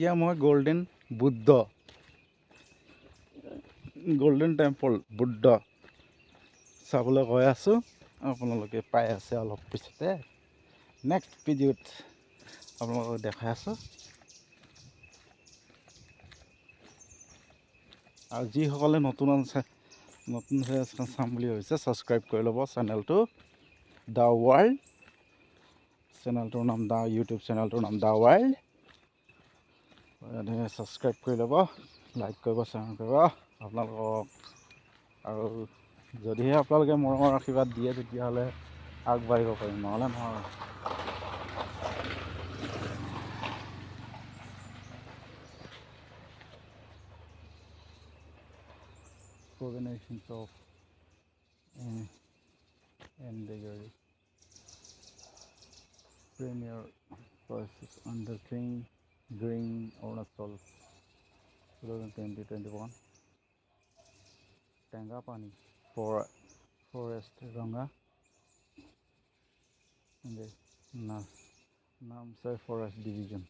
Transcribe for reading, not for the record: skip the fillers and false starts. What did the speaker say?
এতিয়া মই golden temple Buddha চাবলৈ গৈ আছোঁ। আপোনালোকে পাই আছে অলপ পিছতে নেক্সট ভিডিঅ'ত আপোনালোকক দেখাই আছোঁ। আৰু যিসকলে নতুন চাম বুলি ভাবিছে ছাবস্ক্ৰাইব কৰি ল'ব চেনেলটো দ্য ৱৰ্ল্ড। চেনেলটোৰ নাম ইউটিউব চেনেলটোৰ নাম দ্য ৱৰ্ল্ড। ছাবস্ক্ৰাইব কৰি ল'ব, লাইক কৰিব, শ্বেয়াৰ কৰিব আপোনালোকক। আৰু যদিহে আপোনালোকে মৰমৰ আশীৰ্বাদ দিয়ে তেতিয়াহ'লে আগবাঢ়িব পাৰিম, নহ'লে নহয়। Combinations of endeavour premier prices under green Arunachal 2020-21 Tangapani forest Ranga in the Namsai forest division.